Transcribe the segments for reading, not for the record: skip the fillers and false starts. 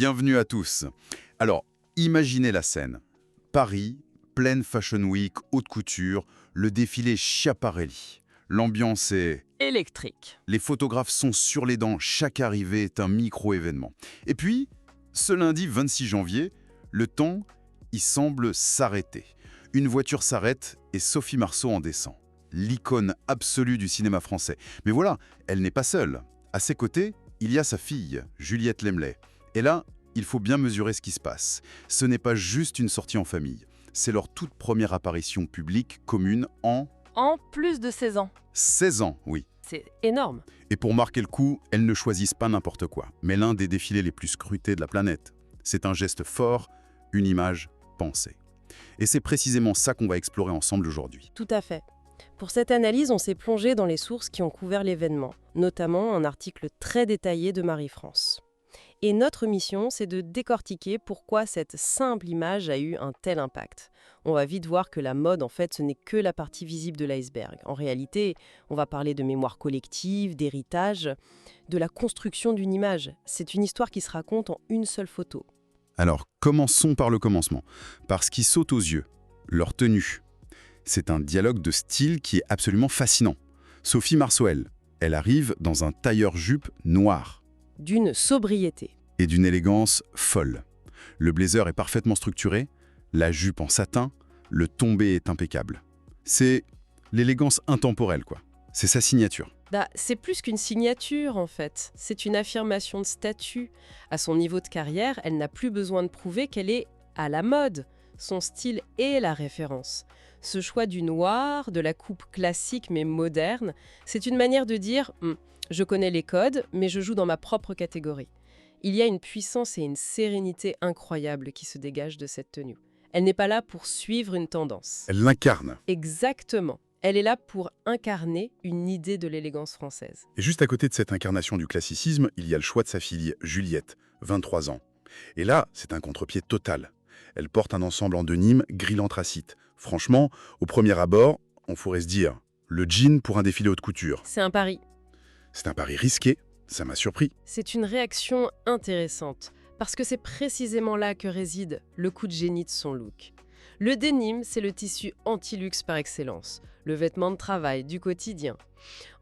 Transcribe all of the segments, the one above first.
bienvenue à tous. Alors, imaginez la scène. Paris, pleine Fashion Week, haute couture, le défilé Schiaparelli. L'ambiance est... Électrique. Les photographes sont sur les dents, chaque arrivée est un micro-événement. Et puis, ce lundi 26 janvier, le temps, il semble s'arrêter. Une voiture s'arrête et Sophie Marceau en descend. L'icône absolue du cinéma français. Mais voilà, elle n'est pas seule. À ses côtés, il y a sa fille, Juliette Lemley. Et là, il faut bien mesurer ce qui se passe. Ce n'est pas juste une sortie en famille. C'est leur toute première apparition publique commune en... En plus de 16 ans. 16 ans, oui. C'est énorme. Et pour marquer le coup, elles ne choisissent pas n'importe quoi, mais l'un des défilés les plus scrutés de la planète. C'est un geste fort, une image pensée. Et c'est précisément ça qu'on va explorer ensemble aujourd'hui. Tout à fait. Pour cette analyse, on s'est plongé dans les sources qui ont couvert l'événement, notamment un article très détaillé de Marie-France. Et notre mission, c'est de décortiquer pourquoi cette simple image a eu un tel impact. On va vite voir que la mode, en fait, ce n'est que la partie visible de l'iceberg. En réalité, on va parler de mémoire collective, d'héritage, de la construction d'une image. C'est une histoire qui se raconte en une seule photo. Alors, commençons par le commencement, par ce qui saute aux yeux, leur tenue. C'est un dialogue de style qui est absolument fascinant. Sophie Marceau, elle arrive dans un tailleur-jupe noir. D'une sobriété. Et d'une élégance folle. Le blazer est parfaitement structuré, la jupe en satin, le tombé est impeccable. C'est l'élégance intemporelle, quoi. C'est sa signature. C'est plus qu'une signature, en fait. C'est une affirmation de statut. À son niveau de carrière, elle n'a plus besoin de prouver qu'elle est à la mode. Son style est la référence. Ce choix du noir, de la coupe classique mais moderne, c'est une manière de dire « je connais les codes, mais je joue dans ma propre catégorie ». Il y a une puissance et une sérénité incroyables qui se dégagent de cette tenue. Elle n'est pas là pour suivre une tendance. Elle l'incarne. Exactement. Elle est là pour incarner une idée de l'élégance française. Et juste à côté de cette incarnation du classicisme, il y a le choix de sa fille, Juliette, 23 ans. Et là, c'est un contre-pied total. Elle porte un ensemble en denim gris anthracite. Franchement, au premier abord, on pourrait se dire, le jean pour un défilé haute couture. C'est un pari. C'est un pari risqué, ça m'a surpris. C'est une réaction intéressante, parce que c'est précisément là que réside le coup de génie de son look. Le denim, c'est le tissu anti-luxe par excellence, le vêtement de travail du quotidien.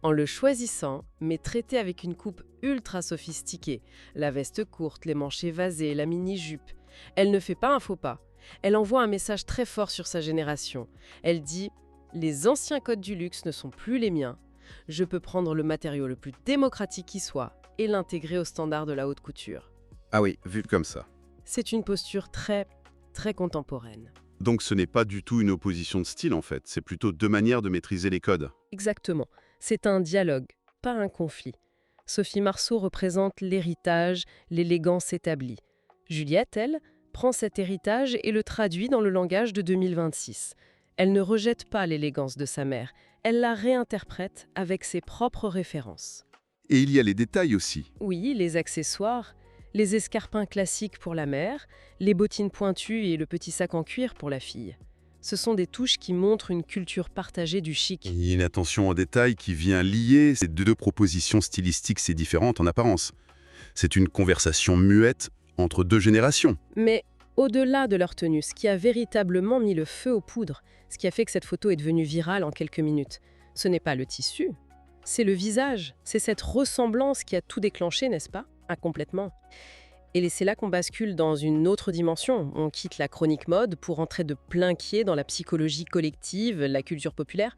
En le choisissant, mais traité avec une coupe ultra sophistiquée, la veste courte, les manches évasées, la mini-jupe, elle ne fait pas un faux pas. Elle envoie un message très fort sur sa génération. Elle dit « Les anciens codes du luxe ne sont plus les miens. Je peux prendre le matériau le plus démocratique qui soit et l'intégrer aux standards de la haute couture. » Ah oui, vu comme ça. C'est une posture très contemporaine. Donc ce n'est pas du tout une opposition de style en fait, c'est plutôt deux manières de maîtriser les codes. Exactement. C'est un dialogue, pas un conflit. Sophie Marceau représente l'héritage, l'élégance établie. Juliette, elle, prend cet héritage et le traduit dans le langage de 2026. Elle ne rejette pas l'élégance de sa mère, elle la réinterprète avec ses propres références. Et il y a les détails aussi. Oui, les accessoires, les escarpins classiques pour la mère, les bottines pointues et le petit sac en cuir pour la fille. Ce sont des touches qui montrent une culture partagée du chic. Il y a une attention aux détails qui vient lier ces deux propositions stylistiques si différentes en apparence. C'est une conversation muette entre deux générations. Mais au-delà de leur tenue, ce qui a véritablement mis le feu aux poudres, ce qui a fait que cette photo est devenue virale en quelques minutes, ce n'est pas le tissu, c'est le visage. C'est cette ressemblance qui a tout déclenché, n'est-ce pas? Complètement. Et c'est là qu'on bascule dans une autre dimension. On quitte la chronique mode pour entrer de plein pied dans la psychologie collective, la culture populaire.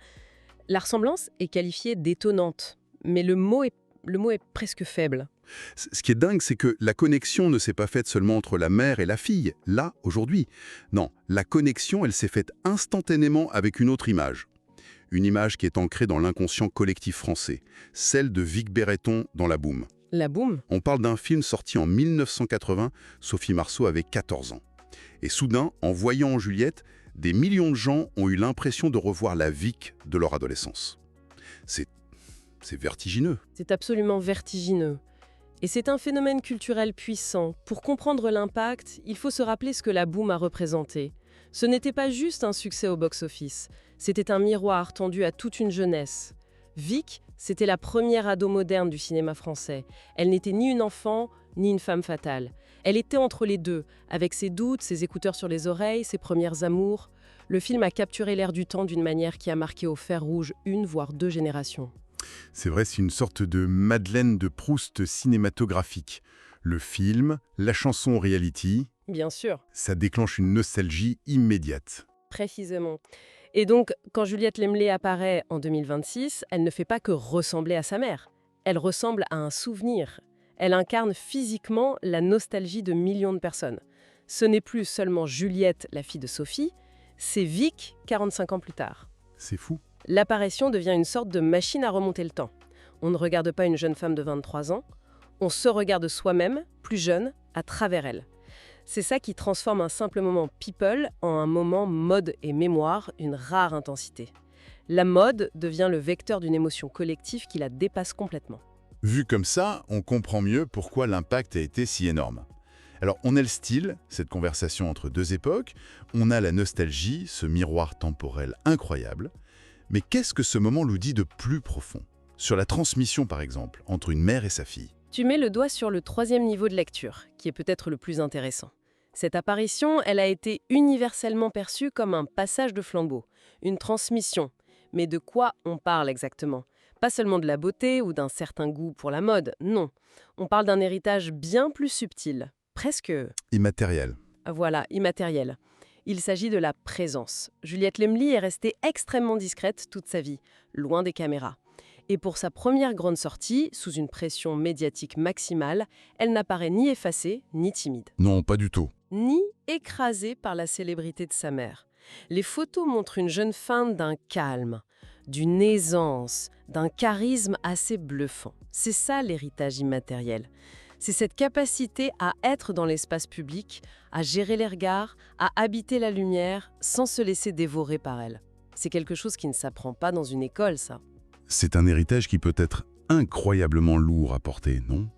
La ressemblance est qualifiée d'étonnante, mais le mot est presque faible. Ce qui est dingue, c'est que la connexion ne s'est pas faite seulement entre la mère et la fille, là, aujourd'hui. Non, la connexion, elle s'est faite instantanément avec une autre image. Une image qui est ancrée dans l'inconscient collectif français, celle de Vic Béreton dans La Boum. La Boum. On parle d'un film sorti en 1980, Sophie Marceau avait 14 ans. Et soudain, en voyant Juliette, des millions de gens ont eu l'impression de revoir la Vic de leur adolescence. C'est vertigineux. C'est absolument vertigineux. Et c'est un phénomène culturel puissant. Pour comprendre l'impact, il faut se rappeler ce que La Boum a représenté. Ce n'était pas juste un succès au box-office, c'était un miroir tendu à toute une jeunesse. Vic, c'était la première ado moderne du cinéma français. Elle n'était ni une enfant, ni une femme fatale. Elle était entre les deux, avec ses doutes, ses écouteurs sur les oreilles, ses premières amours. Le film a capturé l'air du temps d'une manière qui a marqué au fer rouge une, voire deux générations. C'est vrai, c'est une sorte de Madeleine de Proust cinématographique. Le film, la chanson reality, Bien sûr, ça déclenche une nostalgie immédiate. précisément. Et donc, quand Juliette Lemley apparaît en 2026, elle ne fait pas que ressembler à sa mère. Elle ressemble à un souvenir. Elle incarne physiquement la nostalgie de millions de personnes. Ce n'est plus seulement Juliette, la fille de Sophie, c'est Vic, 45 ans plus tard. C'est fou. L'apparition devient une sorte de machine à remonter le temps. On ne regarde pas une jeune femme de 23 ans, on se regarde soi-même, plus jeune, à travers elle. C'est ça qui transforme un simple moment people en un moment mode et mémoire d'une rare intensité. La mode devient le vecteur d'une émotion collective qui la dépasse complètement. Vu comme ça, on comprend mieux pourquoi l'impact a été si énorme. Alors, on a le style, cette conversation entre deux époques, on a la nostalgie, ce miroir temporel incroyable. Mais qu'est-ce que ce moment nous dit de plus profond? Sur la transmission, par exemple, entre une mère et sa fille. Tu mets le doigt sur le troisième niveau de lecture, qui est peut-être le plus intéressant. Cette apparition, elle a été universellement perçue comme un passage de flambeau, une transmission. Mais de quoi on parle exactement? Pas seulement de la beauté ou d'un certain goût pour la mode, non. On parle d'un héritage bien plus subtil, presque, Immatériel. voilà, immatériel. Il s'agit de la présence. Juliette Lemley est restée extrêmement discrète toute sa vie, loin des caméras. Et pour sa première grande sortie, sous une pression médiatique maximale, elle n'apparaît ni effacée, ni timide, Non, pas du tout. ni écrasée par la célébrité de sa mère. Les photos montrent une jeune femme d'un calme, d'une aisance, d'un charisme assez bluffant. C'est ça l'héritage immatériel. C'est cette capacité à être dans l'espace public, à gérer les regards, à habiter la lumière sans se laisser dévorer par elle. C'est quelque chose qui ne s'apprend pas dans une école, ça. C'est un héritage qui peut être incroyablement lourd à porter, non?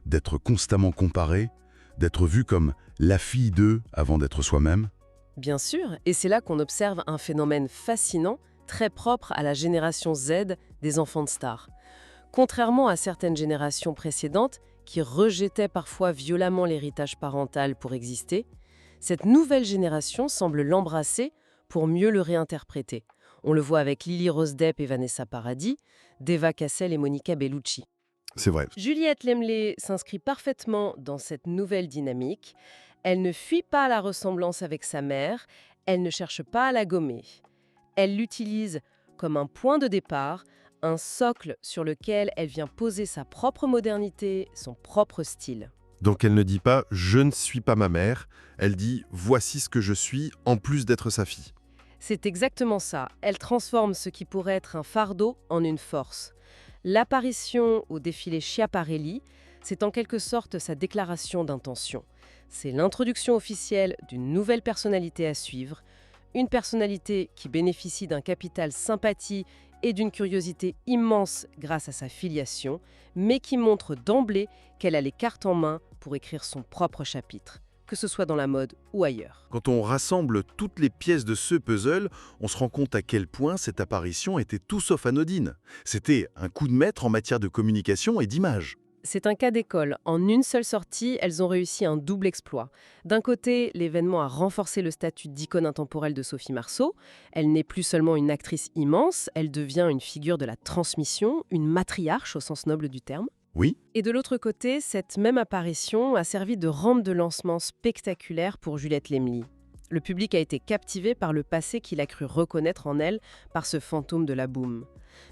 D'être constamment comparé, d'être vu comme la fille d'eux avant d'être soi-même. Bien sûr, et c'est là qu'on observe un phénomène fascinant, très propre à la génération Z des enfants de stars. Contrairement à certaines générations précédentes qui rejetaient parfois violemment l'héritage parental pour exister, cette nouvelle génération semble l'embrasser pour mieux le réinterpréter. On le voit avec Lily Rose Depp et Vanessa Paradis, Deva Cassel et Monica Bellucci. C'est vrai. Juliette Lemley s'inscrit parfaitement dans cette nouvelle dynamique. Elle ne fuit pas la ressemblance avec sa mère, elle ne cherche pas à la gommer. Elle l'utilise comme un point de départ, un socle sur lequel elle vient poser sa propre modernité, son propre style. Donc elle ne dit pas « je ne suis pas ma mère », elle dit « voici ce que je suis en plus d'être sa fille ». C'est exactement ça. Elle transforme ce qui pourrait être un fardeau en une force. L'apparition au défilé Schiaparelli, c'est en quelque sorte sa déclaration d'intention. C'est l'introduction officielle d'une nouvelle personnalité à suivre, une personnalité qui bénéficie d'un capital sympathie et d'une curiosité immense grâce à sa filiation, mais qui montre d'emblée qu'elle a les cartes en main pour écrire son propre chapitre, que ce soit dans la mode ou ailleurs. Quand on rassemble toutes les pièces de ce puzzle, on se rend compte à quel point cette apparition était tout sauf anodine. C'était un coup de maître en matière de communication et d'image. C'est un cas d'école. En une seule sortie, elles ont réussi un double exploit. D'un côté, l'événement a renforcé le statut d'icône intemporelle de Sophie Marceau. Elle n'est plus seulement une actrice immense, elle devient une figure de la transmission, une matriarche au sens noble du terme. Oui, Et de l'autre côté, cette même apparition a servi de rampe de lancement spectaculaire pour Juliette Lemley. Le public a été captivé par le passé qu'il a cru reconnaître en elle par ce fantôme de la boum.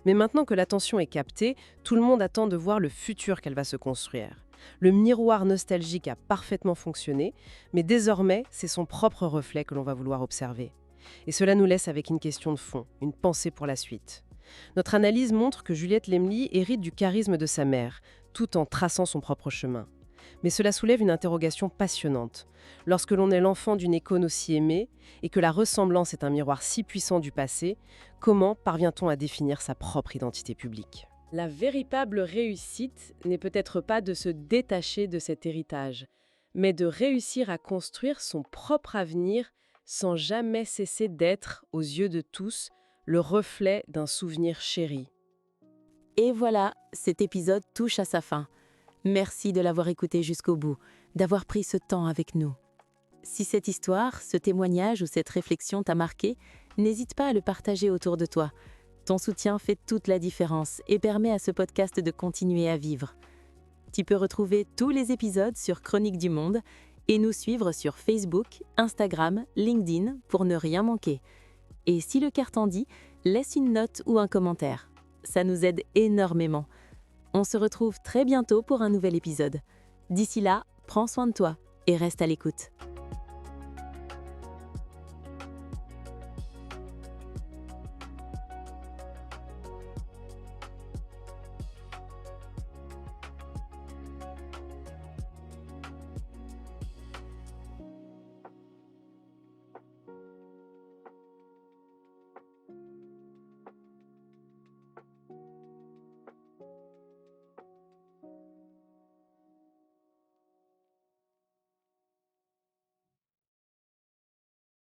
Mais maintenant que l'attention est captée, tout le monde attend de voir le futur qu'elle va se construire. Le miroir nostalgique a parfaitement fonctionné, mais désormais, c'est son propre reflet que l'on va vouloir observer. Et cela nous laisse avec une question de fond, une pensée pour la suite. Notre analyse montre que Juliette Lemley hérite du charisme de sa mère, tout en traçant son propre chemin. Mais cela soulève une interrogation passionnante. Lorsque l'on est l'enfant d'une icône aussi aimée et que la ressemblance est un miroir si puissant du passé, comment parvient-on à définir sa propre identité publique ? La véritable réussite n'est peut-être pas de se détacher de cet héritage, mais de réussir à construire son propre avenir sans jamais cesser d'être, aux yeux de tous, le reflet d'un souvenir chéri. Et voilà, cet épisode touche à sa fin. Merci de l'avoir écouté jusqu'au bout, d'avoir pris ce temps avec nous. Si cette histoire, ce témoignage ou cette réflexion t'a marqué, n'hésite pas à le partager autour de toi. Ton soutien fait toute la différence et permet à ce podcast de continuer à vivre. Tu peux retrouver tous les épisodes sur Chroniques du Monde et nous suivre sur Facebook, Instagram, LinkedIn pour ne rien manquer. Et si le cœur t'en dit, laisse une note ou un commentaire. Ça nous aide énormément. On se retrouve très bientôt pour un nouvel épisode. D'ici là, prends soin de toi et reste à l'écoute.